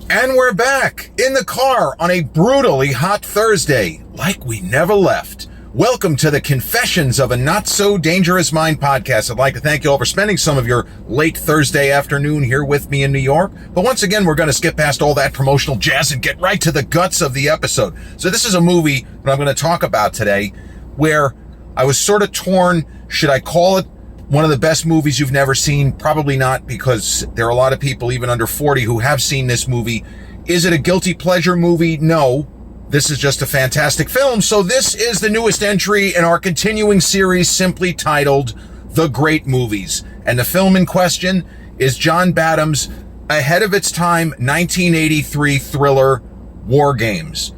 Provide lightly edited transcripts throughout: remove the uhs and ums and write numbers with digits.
And we're back in the car on a brutally hot Thursday, like we never left. Welcome to the Confessions of a Not So Dangerous Mind podcast. I'd like to thank you all for spending some of your late Thursday afternoon here with me in New York. But once again, we're going to skip past all that promotional jazz and get right to the guts of the episode. So this is a movie that I'm going to talk about today where I was sort of torn. Should I call it one of the best movies you've never seen? Probably not, because there are a lot of people, even under 40, who have seen this movie. Is it a guilty pleasure movie? No. This is just a fantastic film. So this is the newest entry in our continuing series simply titled The Great Movies. And the film in question is John Badham's ahead of its time 1983 thriller WarGames.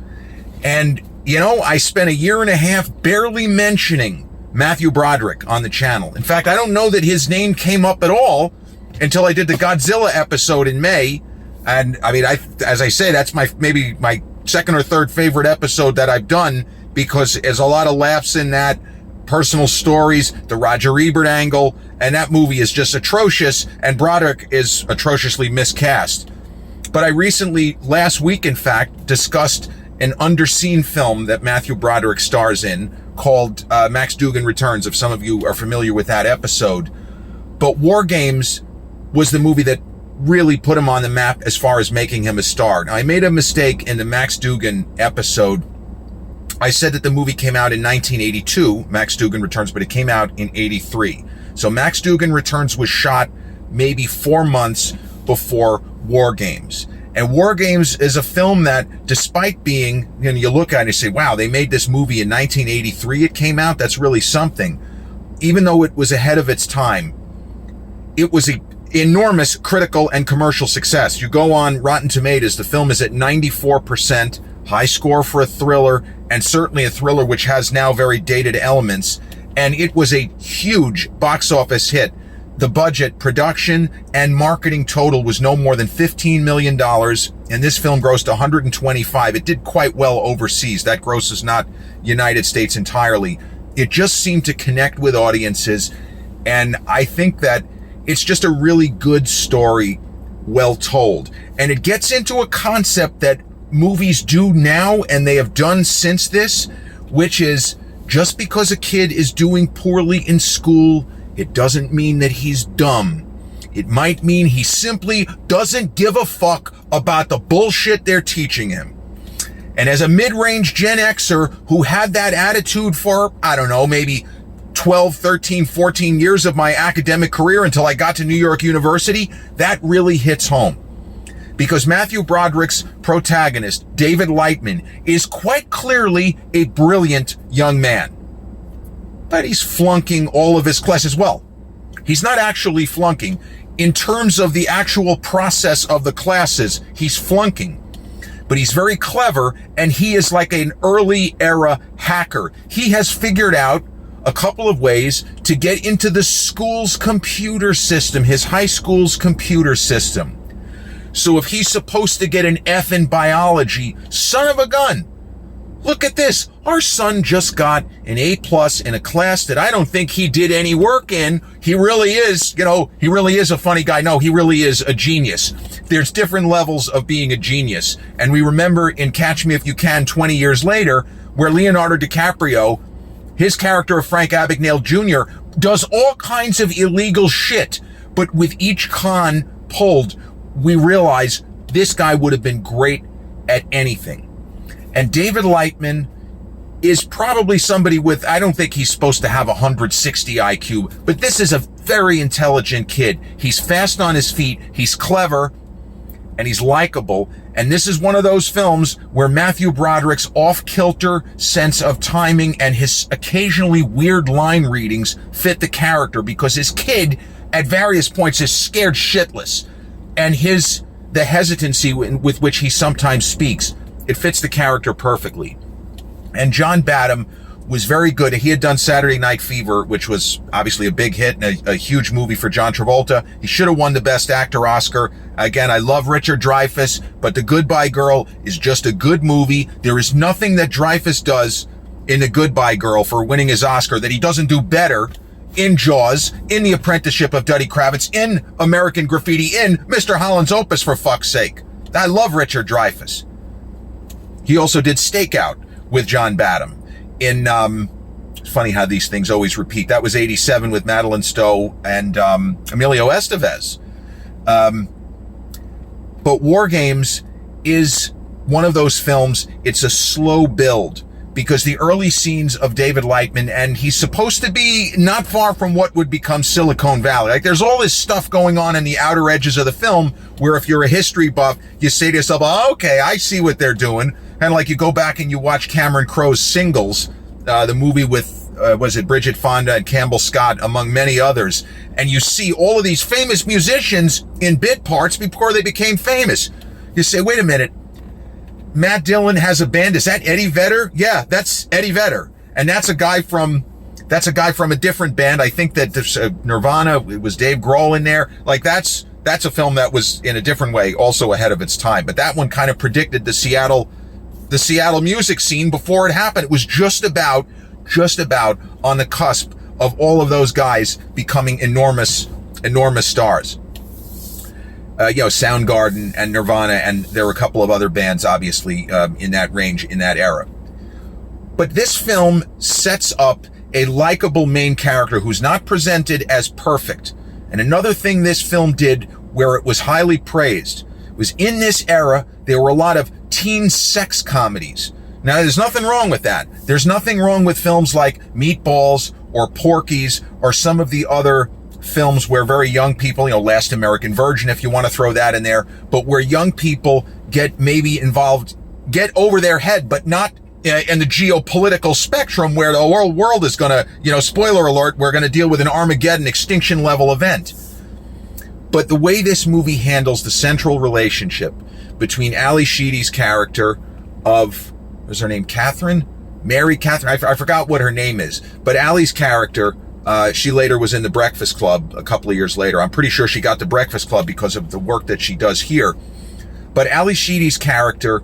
And, you know, I spent a year and a half barely mentioning Matthew Broderick on the channel. In fact, I don't know that his name came up at all until I did the Godzilla episode in May. And I mean, as I say, that's maybe my second or third favorite episode that I've done, because there's a lot of laughs in that, personal stories, the Roger Ebert angle, and that movie is just atrocious, and Broderick is atrociously miscast. But I recently, last week in fact, discussed an underseen film that Matthew Broderick stars in called Max Dugan Returns, if some of you are familiar with that episode. But WarGames was the movie that really put him on the map as far as making him a star. Now, I made a mistake in the Max Dugan episode. I said that the movie came out in 1982, Max Dugan Returns, but it came out in 83. So Max Dugan Returns was shot maybe 4 months before WarGames. And WarGames is a film that, despite being, you know, you look at it and you say, wow, they made this movie in 1983, it came out, that's really something. Even though it was ahead of its time, it was an enormous critical and commercial success. You go on Rotten Tomatoes, the film is at 94%, high score for a thriller, and certainly a thriller which has now very dated elements. And it was a huge box office hit. The budget, production, and marketing total was no more than $15 million, and this film grossed $125. It did quite well overseas. That gross is not United States entirely. It just seemed to connect with audiences, and I think that it's just a really good story, well told. And it gets into a concept that movies do now, and they have done since this, which is just because a kid is doing poorly in school, it doesn't mean that he's dumb. It might mean he simply doesn't give a fuck about the bullshit they're teaching him. And as a mid-range Gen Xer who had that attitude for, I don't know, maybe 12, 13, 14 years of my academic career until I got to New York University, that really hits home. Because Matthew Broderick's protagonist, David Lightman, is quite clearly a brilliant young man. But he's flunking all of his classes. Well, he's not actually flunking. In terms of the actual process of the classes, he's flunking. But he's very clever, and he is like an early era hacker. He has figured out a couple of ways to get into the school's computer system, his high school's computer system. So if he's supposed to get an F in biology, son of a gun, look at this. Our son just got an A+ in a class that I don't think he did any work in. He really is, he really is a funny guy. No, he really is a genius. There's different levels of being a genius. And we remember in Catch Me If You Can 20 years later, where Leonardo DiCaprio, his character of Frank Abagnale Jr., does all kinds of illegal shit. But with each con pulled, we realize this guy would have been great at anything. And David Lightman is probably somebody with, I don't think he's supposed to have 160 IQ, but this is a very intelligent kid. He's fast on his feet, he's clever, and he's likable. And this is one of those films where Matthew Broderick's off-kilter sense of timing and his occasionally weird line readings fit the character, because his kid at various points is scared shitless. And the hesitancy with which he sometimes speaks, it fits the character perfectly. And John Badham was very good. He had done Saturday Night Fever, which was obviously a big hit and a huge movie for John Travolta. He should have won the Best Actor Oscar. Again, I love Richard Dreyfuss, but The Goodbye Girl is just a good movie. There is nothing that Dreyfuss does in The Goodbye Girl for winning his Oscar that he doesn't do better in Jaws, in The Apprenticeship of Duddy Kravitz, in American Graffiti, in Mr. Holland's Opus, for fuck's sake. I love Richard Dreyfuss. He also did Stakeout with John Badham. It's funny how these things always repeat. That was 87 with Madeline Stowe and Emilio Estevez. But WarGames is one of those films, it's a slow build, because the early scenes of David Lightman, and he's supposed to be not far from what would become Silicon Valley. Like, there's all this stuff going on in the outer edges of the film, where if you're a history buff, you say to yourself, oh, okay, I see what they're doing. And like, you go back and you watch Cameron Crowe's Singles, the movie with, was it Bridget Fonda and Campbell Scott, among many others. And you see all of these famous musicians in bit parts before they became famous. You say, wait a minute, Matt Dillon has a band. Is that Eddie Vedder? Yeah, that's Eddie Vedder. And that's a guy from a different band. I think that there's Nirvana, it was Dave Grohl in there. Like, that's a film that was in a different way also ahead of its time. But that one kind of predicted the Seattle music scene before it happened. It was just about on the cusp of all of those guys becoming enormous stars. Soundgarden and Nirvana, and there were a couple of other bands, obviously, in that range, in that era. But this film sets up a likable main character who's not presented as perfect. And another thing this film did, where it was highly praised, was in this era, there were a lot of teen sex comedies. Now, there's nothing wrong with that. There's nothing wrong with films like Meatballs or Porky's or some of the other films where very young people, Last American Virgin, if you want to throw that in there, but where young people get maybe involved, get over their head, but not in the geopolitical spectrum where the whole world is going to, spoiler alert, we're going to deal with an Armageddon extinction level event. But the way this movie handles the central relationship between Ali Sheedy's character of, what's her name, Mary Catherine, I forgot what her name is, but Ali's character, she later was in The Breakfast Club a couple of years later. I'm pretty sure she got The Breakfast Club because of the work that she does here. But Ali Sheedy's character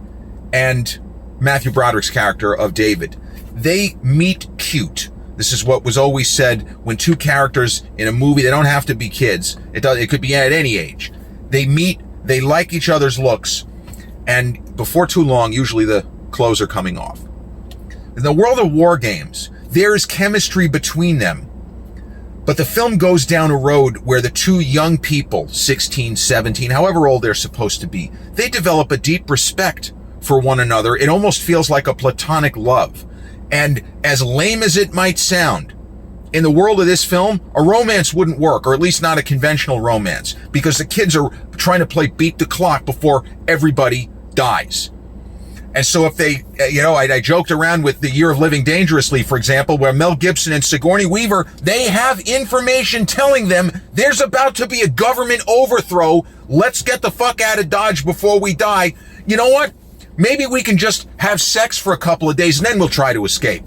and Matthew Broderick's character of David, they meet cute. This is what was always said when two characters in a movie, they don't have to be kids. It could be at any age. They meet, they like each other's looks, and before too long, usually the clothes are coming off. In the world of WarGames, there is chemistry between them. But the film goes down a road where the two young people, 16, 17, however old they're supposed to be, they develop a deep respect for one another. It almost feels like a platonic love. And as lame as it might sound, in the world of this film, a romance wouldn't work, or at least not a conventional romance, because the kids are trying to play beat the clock before everybody dies. And so if they, I joked around with The Year of Living Dangerously, for example, where Mel Gibson and Sigourney Weaver, they have information telling them there's about to be a government overthrow. Let's get the fuck out of Dodge before we die. You know what? Maybe we can just have sex for a couple of days and then we'll try to escape.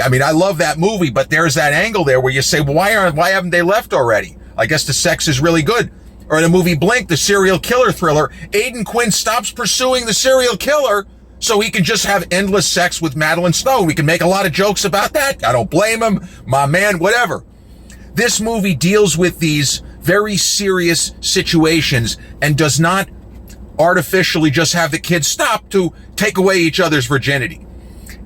I mean, I love that movie, but there's that angle there where you say, well, why haven't they left already? I guess the sex is really good. Or in the movie Blink, the serial killer thriller, Aidan Quinn stops pursuing the serial killer so he can just have endless sex with Madeline Stowe. We can make a lot of jokes about that. I don't blame him. My man, whatever. This movie deals with these very serious situations and does not artificially just have the kids stop to take away each other's virginity.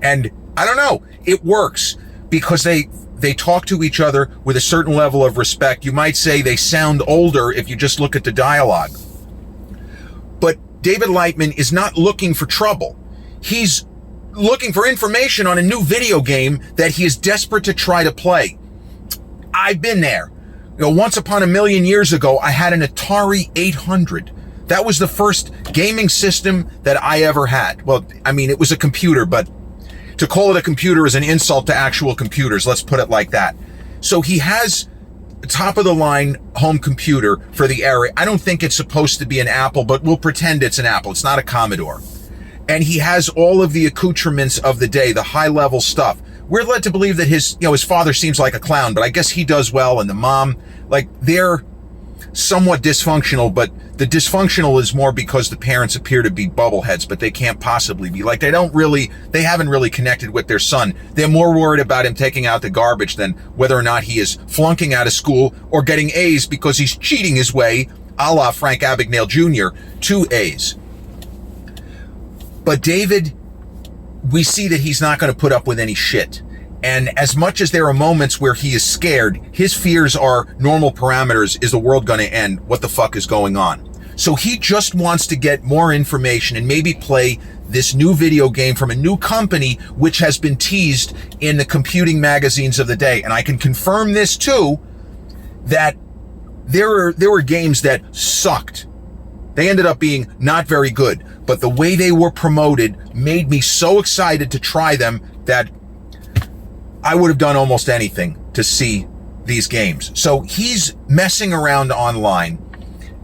And I don't know, it works because they talk to each other with a certain level of respect. You might say they sound older if you just look at the dialogue. But David Lightman is not looking for trouble. He's looking for information on a new video game that he is desperate to try to play. I've been there. Once upon a million years ago, I had an Atari 800. That was the first gaming system that I ever had. Well, I mean, it was a computer, but to call it a computer is an insult to actual computers. Let's put it like that. So he has a top-of-the-line home computer for the era. I don't think it's supposed to be an Apple, but we'll pretend it's an Apple. It's not a Commodore. And he has all of the accoutrements of the day, the high-level stuff. We're led to believe that his father seems like a clown, but I guess he does well, and the mom, they're somewhat dysfunctional, but the dysfunctional is more because the parents appear to be bubbleheads, but they can't possibly be. They haven't really connected with their son. They're more worried about him taking out the garbage than whether or not he is flunking out of school or getting A's because he's cheating his way, a la Frank Abagnale Jr., to A's. But David, we see that he's not going to put up with any shit. And as much as there are moments where he is scared, his fears are normal parameters. Is the world going to end? What the fuck is going on? So he just wants to get more information and maybe play this new video game from a new company, which has been teased in the computing magazines of the day. And I can confirm this too, that there were games that sucked. They ended up being not very good, but the way they were promoted made me so excited to try them that I would have done almost anything to see these games. So he's messing around online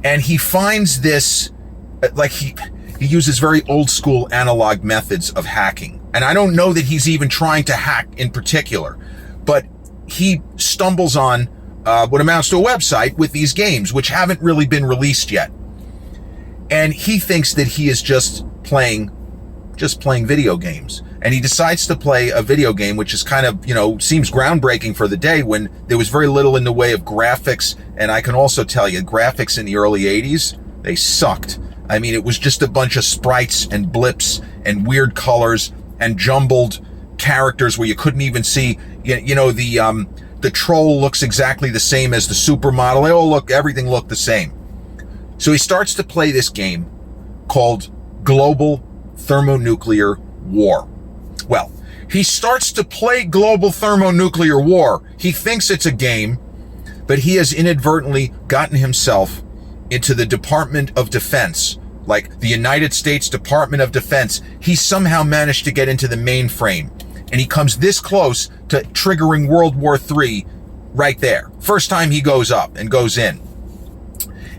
and he finds this, like he uses very old school analog methods of hacking. And I don't know that he's even trying to hack in particular, but he stumbles on what amounts to a website with these games, which haven't really been released yet. And he thinks that he is just playing video games. And he decides to play a video game, which is kind of, seems groundbreaking for the day when there was very little in the way of graphics. And I can also tell you, graphics in the early 80s, they sucked. I mean, it was just a bunch of sprites and blips and weird colors and jumbled characters where you couldn't even see, the troll looks exactly the same as the supermodel. Everything looked the same. So he starts to play this game called Global Thermonuclear War. Well, he starts to play Global Thermonuclear War. He thinks it's a game, but he has inadvertently gotten himself into the Department of Defense, like the United States Department of Defense. He somehow managed to get into the mainframe, and he comes this close to triggering World War III right there. First time he goes up and goes in.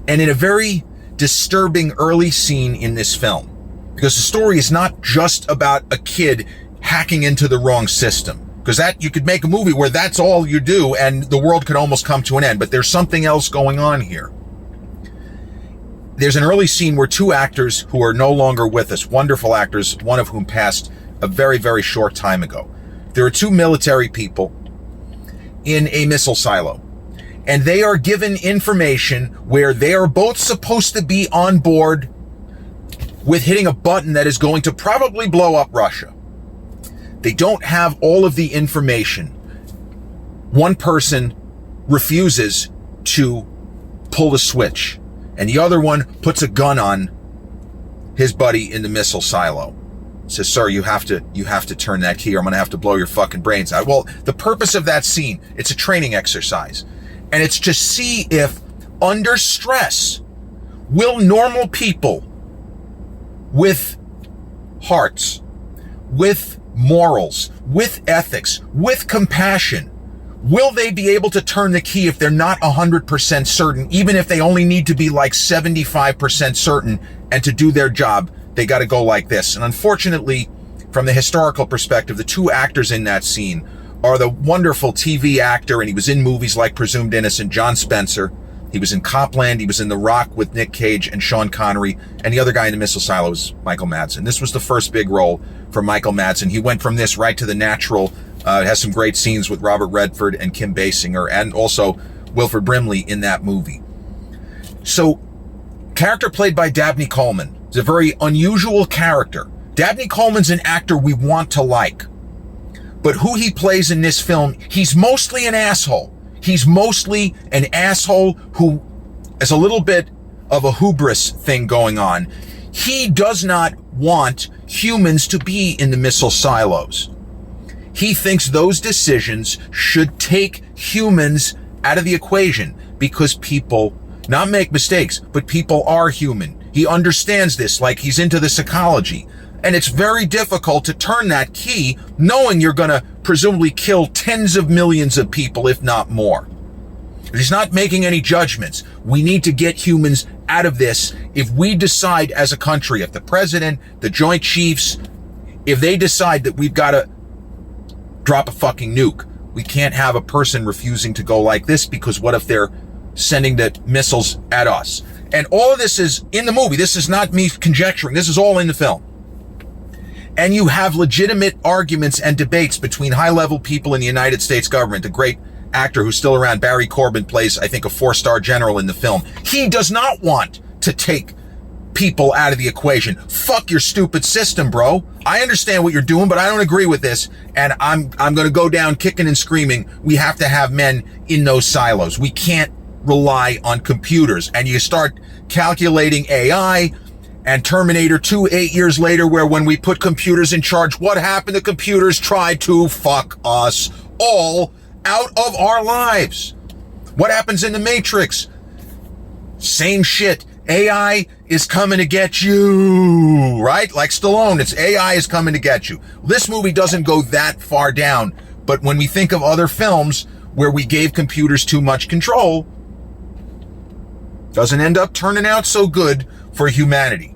And in a very disturbing early scene in this film, because the story is not just about a kid hacking into the wrong system, because that you could make a movie where that's all you do and the world could almost come to an end, but there's something else going on here. There's an early scene where two actors who are no longer with us, wonderful actors, one of whom passed a very, very short time ago. There are two military people in a missile silo, and they are given information where they are both supposed to be on board with hitting a button that is going to probably blow up Russia. They don't have all of the information. One person refuses to pull the switch, and the other one puts a gun on his buddy in the missile silo. Says, "Sir, you have to turn that key or I'm going to have to blow your fucking brains out." Well, the purpose of that scene, it's a training exercise. And it's to see if under stress, will normal people with hearts, with morals, with ethics, with compassion, will they be able to turn the key if they're not 100% certain, even if they only need to be like 75% certain, and to do their job, they got to go like this. And unfortunately, from the historical perspective, the two actors in that scene are the wonderful TV actor, and he was in movies like Presumed Innocent, John Spencer. He was in Copland. He was in The Rock with Nick Cage and Sean Connery. And the other guy in the missile silo was Michael Madsen. This was the first big role for Michael Madsen. He went from this right to The Natural. It has some great scenes with Robert Redford and Kim Basinger, and also Wilford Brimley in that movie. So, character played by Dabney Coleman is a very unusual character. Dabney Coleman's an actor we want to like. But who he plays in this film, he's mostly an asshole. He's mostly an asshole who has a little bit of a hubris thing going on. He does not want humans to be in the missile silos. He thinks those decisions should take humans out of the equation because people not make mistakes, but people are human. He understands this, like he's into the psychology. And it's very difficult to turn that key knowing you're going to presumably kill tens of millions of people, if not more. He's not making any judgments. We need to get humans out of this. If we decide as a country, if the president, the Joint Chiefs, if they decide that we've got to drop a fucking nuke, we can't have a person refusing to go like this, because what if they're sending the missiles at us? And all of this is in the movie. This is not me conjecturing. This is all in the film. And you have legitimate arguments and debates between high-level people in the United States government. The great actor who's still around, Barry Corbin, plays, I think, a 4-star general in the film. He does not want to take people out of the equation. Fuck your stupid system, bro. I understand what you're doing, but I don't agree with this. And I'm going to go down kicking and screaming. We have to have men in those silos. We can't rely on computers. And you start calculating AI and Terminator 2 8 years later, where when we put computers in charge, what happened? The computers tried to fuck us all out of our lives. What happens in the Matrix? Same shit. AI is coming to get you, right? Like Stallone, it's AI is coming to get you. This movie doesn't go that far down, but when we think of other films where we gave computers too much control, doesn't end up turning out so good for humanity.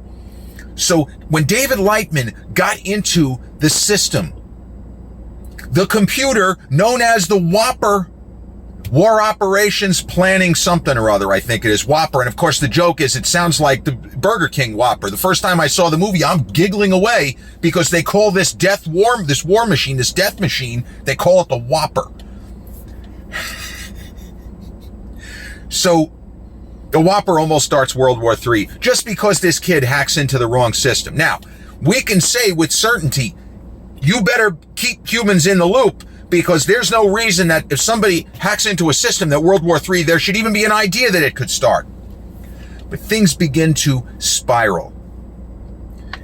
So when David Lightman got into the system, the computer known as the Whopper, War Operations Planning something or other, I think it is, Whopper. And of course the joke is it sounds like the Burger King Whopper. The first time I saw the movie, I'm giggling away because they call this death machine, they call it the Whopper. So the Whopper almost starts World War III just because this kid hacks into the wrong system. Now, we can say with certainty, you better keep humans in the loop, because there's no reason that if somebody hacks into a system that World War III, there should even be an idea that it could start. But things begin to spiral.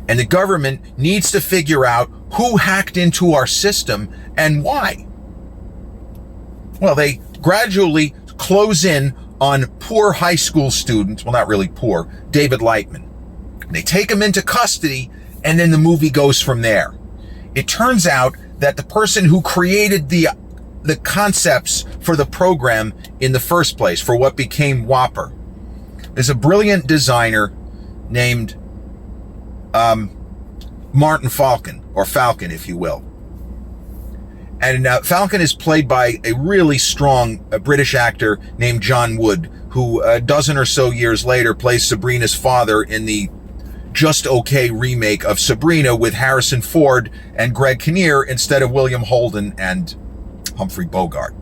And the government needs to figure out who hacked into our system and why. Well, they gradually close in on poor high school student, well, not really poor, David Lightman. They take him into custody, and then the movie goes from there. It turns out that the person who created the concepts for the program in the first place, for what became Whopper, is a brilliant designer named Martin Falcon, or Falcon, if you will. And Falcon is played by a really strong British actor named John Wood, who a dozen or so years later plays Sabrina's father in the just okay remake of Sabrina with Harrison Ford and Greg Kinnear instead of William Holden and Humphrey Bogart.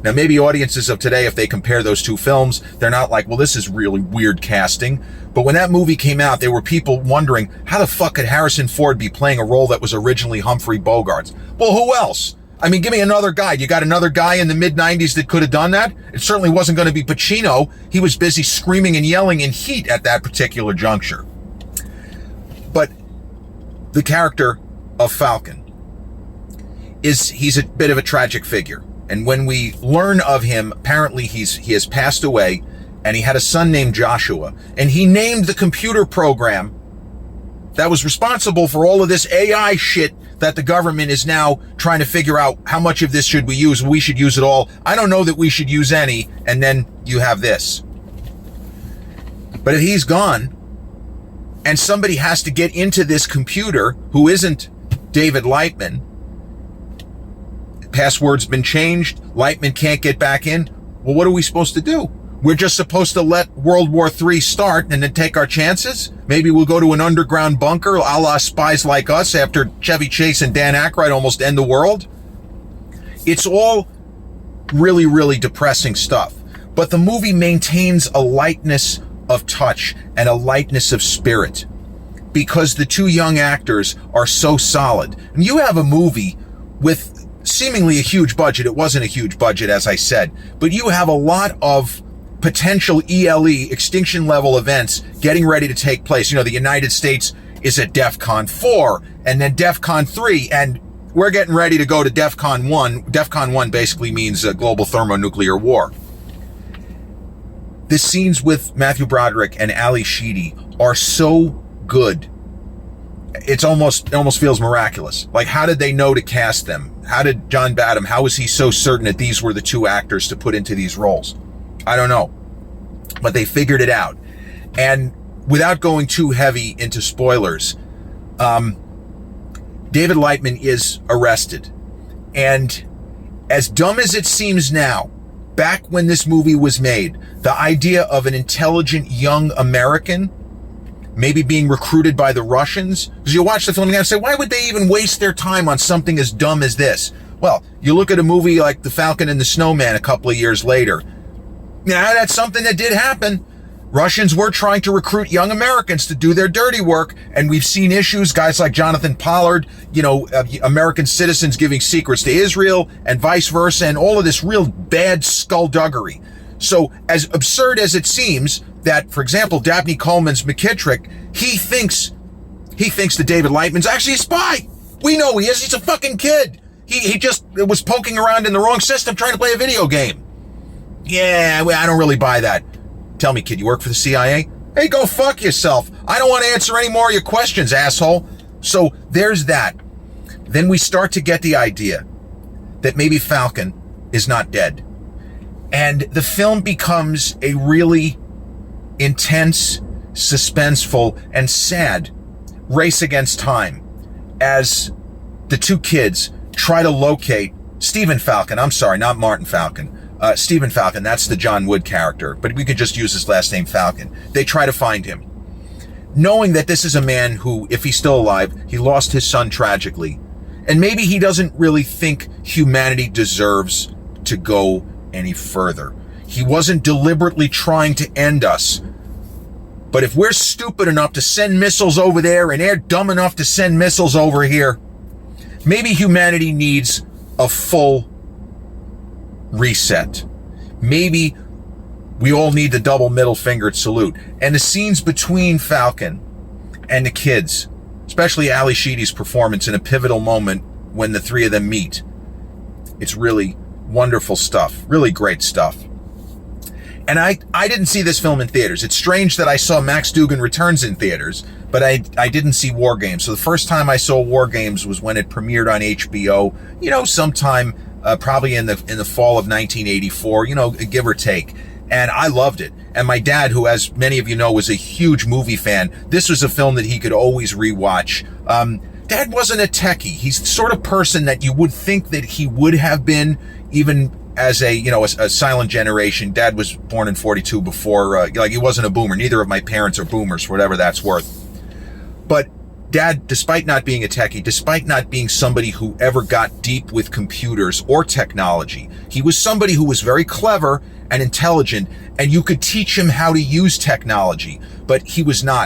Now, maybe audiences of today, if they compare those two films, they're not like, well, this is really weird casting. But when that movie came out, there were people wondering, how the fuck could Harrison Ford be playing a role that was originally Humphrey Bogart's? Well, who else? I mean, give me another guy. You got another guy in the mid-90s that could have done that? It certainly wasn't going to be Pacino. He was busy screaming and yelling in heat at that particular juncture. But the character of Falcon he's a bit of a tragic figure. And when we learn of him, apparently he has passed away, and he had a son named Joshua, and he named the computer program that was responsible for all of this AI shit that the government is now trying to figure out how much of this should we use. We should use it all. I don't know that we should use any. And then you have this. But if he's gone, and somebody has to get into this computer who isn't David Lightman, password's been changed, Lightman can't get back in, well, what are we supposed to do? We're just supposed to let World War III start and then take our chances? Maybe we'll go to an underground bunker a la Spies Like Us after Chevy Chase and Dan Aykroyd almost end the world? It's all really, really depressing stuff. But the movie maintains a lightness of touch and a lightness of spirit because the two young actors are so solid. And you have a movie with seemingly a huge budget. It wasn't a huge budget, as I said, but you have a lot of potential ELE, extinction level events getting ready to take place. You know, the United States is at DEFCON 4 and then DEFCON 3, and we're getting ready to go to DEFCON 1. DEFCON 1 basically means global thermonuclear war. The scenes with Matthew Broderick and Ali Sheedy are so good. It almost feels miraculous. Like, how did they know to cast them? How did John Badham, how was he so certain that these were the two actors to put into these roles? I don't know. But they figured it out. And without going too heavy into spoilers, David Lightman is arrested. And as dumb as it seems now, back when this movie was made, the idea of an intelligent young American maybe being recruited by the Russians, because you watch the film and say, why would they even waste their time on something as dumb as this? Well, you look at a movie like The Falcon and the Snowman a couple of years later. Yeah, that's something that did happen. Russians were trying to recruit young Americans to do their dirty work, and we've seen issues, guys like Jonathan Pollard, American citizens giving secrets to Israel and vice versa, and all of this real bad skullduggery. So as absurd as it seems that, for example, Dabney Coleman's McKittrick, he thinks that David Lightman's actually a spy. We know he is. He's a fucking kid. He just was poking around in the wrong system trying to play a video game. Yeah, I don't really buy that. Tell me, kid, you work for the CIA? Hey, go fuck yourself. I don't want to answer any more of your questions, asshole. So there's that. Then we start to get the idea that maybe Falcon is not dead. And the film becomes a really intense, suspenseful, and sad race against time as the two kids try to locate Stephen Falcon. I'm sorry, not Martin Falcon. Stephen Falcon, that's the John Wood character, but we could just use his last name, Falcon. They try to find him, knowing that this is a man who, if he's still alive, he lost his son tragically. And maybe he doesn't really think humanity deserves to go any further. He wasn't deliberately trying to end us. But if we're stupid enough to send missiles over there and they're dumb enough to send missiles over here, maybe humanity needs a full reset. Maybe we all need the double middle fingered salute. And the scenes between Falcon and the kids, especially Ali Sheedy's performance in a pivotal moment when the three of them meet, it's really wonderful stuff, really great stuff. And I didn't see this film in theaters. It's strange that I saw Max Dugan Returns in theaters, but I didn't see WarGames. So the first time I saw WarGames was when it premiered on HBO, sometime probably in the fall of 1984, give or take. And I loved it. And my dad, who, as many of you know, was a huge movie fan, this was a film that he could always rewatch. Dad wasn't a techie. He's the sort of person that you would think that he would have been, even as a silent generation. Dad was born in 42 before, he wasn't a boomer. Neither of my parents are boomers, for whatever that's worth. But Dad, despite not being a techie, despite not being somebody who ever got deep with computers or technology, he was somebody who was very clever and intelligent, and you could teach him how to use technology. But he wasn't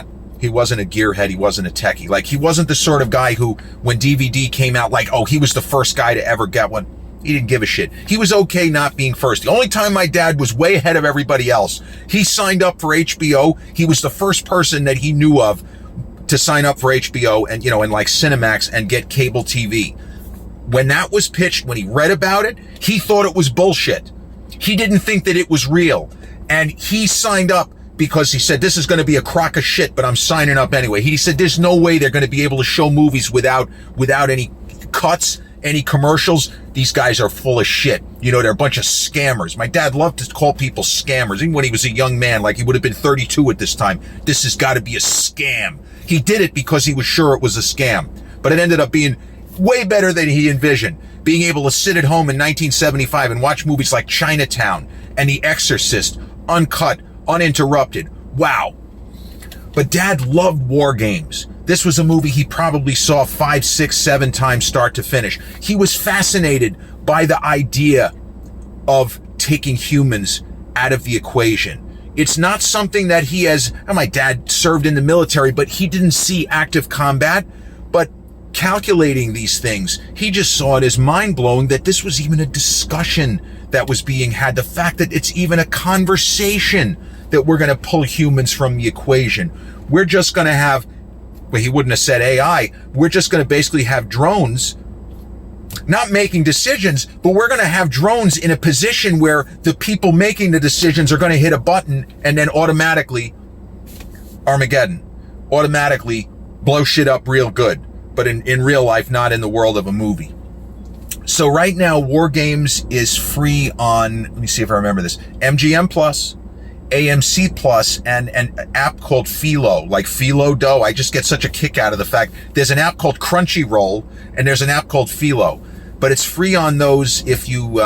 a gearhead. He wasn't a techie. Like, he wasn't the sort of guy who, when DVD came out, he was the first guy to ever get one. He didn't give a shit. He was okay not being first. The only time my dad was way ahead of everybody else, he signed up for HBO. He was the first person that he knew of to sign up for HBO and Cinemax and get cable TV. When that was pitched, when he read about it, he thought it was bullshit. He didn't think that it was real. And he signed up because he said, this is going to be a crock of shit, but I'm signing up anyway. He said, there's no way they're going to be able to show movies without any cuts, any commercials. These guys are full of shit. They're a bunch of scammers. My dad loved to call people scammers, even when he was a young man, he would have been 32 at this time. This has got to be a scam. He did it because he was sure it was a scam, but it ended up being way better than he envisioned. Being able to sit at home in 1975 and watch movies like Chinatown and The Exorcist, uncut, uninterrupted. Wow. But Dad loved WarGames. This was a movie he probably saw 5, 6, 7 times start to finish. He was fascinated by the idea of taking humans out of the equation. It's not something that he my dad served in the military, but he didn't see active combat. But calculating these things, he just saw it as mind-blowing that this was even a discussion that was being had. The fact that it's even a conversation that we're going to pull humans from the equation. We're just going to have, well, he wouldn't have said AI. We're just going to basically have drones not making decisions, but we're going to have drones in a position where the people making the decisions are going to hit a button and then automatically Armageddon, automatically blow shit up real good. But in real life, not in the world of a movie. So right now, WarGames is free on, let me see if I remember this, MGM Plus, AMC Plus, and an app called Philo, like Philo Dough. I just get such a kick out of the fact there's an app called Crunchyroll and there's an app called Philo, but it's free on those if you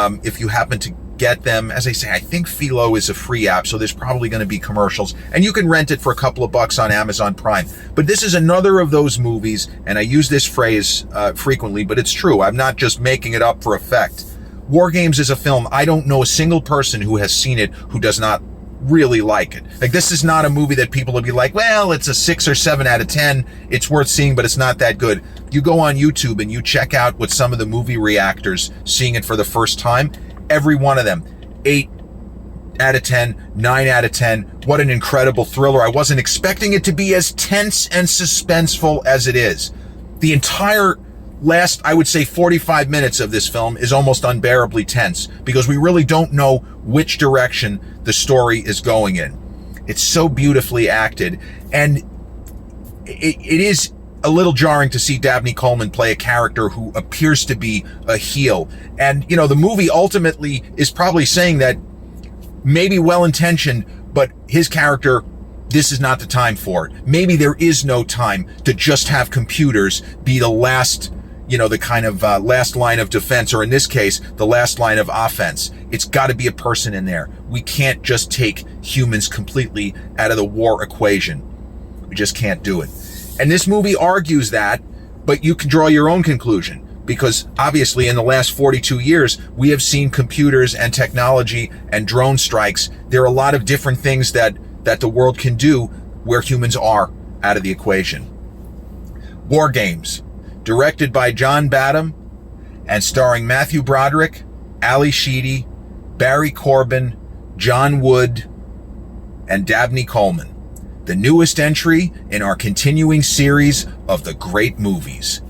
happen to get them. As I say, I think Philo is a free app, so there's probably going to be commercials, and you can rent it for a couple of bucks on Amazon Prime. But this is another of those movies, and I use this phrase frequently, but it's true. I'm not just making it up for effect. WarGames is a film. I don't know a single person who has seen it who does not really like it. Like, this is not a movie that people will be like, well, it's a 6 or 7 out of 10. It's worth seeing, but it's not that good. You go on YouTube and you check out what some of the movie reactors seeing it for the first time. Every one of them, 8 out of 10, 9 out of 10. What an incredible thriller. I wasn't expecting it to be as tense and suspenseful as it is. The entire last, I would say, 45 minutes of this film is almost unbearably tense because we really don't know which direction the story is going in. It's so beautifully acted, and it is a little jarring to see Dabney Coleman play a character who appears to be a heel. And, you know, the movie ultimately is probably saying that maybe well-intentioned, but his character, this is not the time for it. Maybe there is no time to just have computers be the last, you know, the kind of last line of defense, or in this case, the last line of offense. It's got to be a person in there. We can't just take humans completely out of the war equation. We just can't do it. And this movie argues that, but you can draw your own conclusion. Because obviously in the last 42 years, we have seen computers and technology and drone strikes. There are a lot of different things that the world can do where humans are out of the equation. WarGames, directed by John Badham and starring Matthew Broderick, Ali Sheedy, Barry Corbin, John Wood, and Dabney Coleman. The newest entry in our continuing series of the great movies.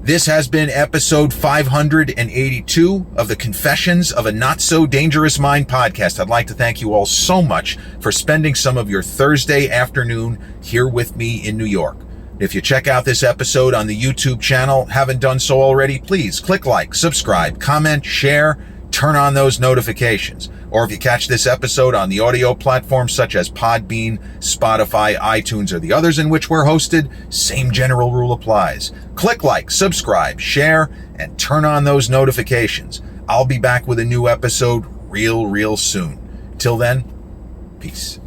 This has been episode 582 of the Confessions of a Not So Dangerous Mind podcast. I'd like to thank you all so much for spending some of your Thursday afternoon here with me in New York. If you check out this episode on the YouTube channel, haven't done so already, please click like, subscribe, comment, share, turn on those notifications. Or if you catch this episode on the audio platforms such as Podbean, Spotify, iTunes, or the others in which we're hosted, same general rule applies. Click like, subscribe, share, and turn on those notifications. I'll be back with a new episode real soon. Till then, peace.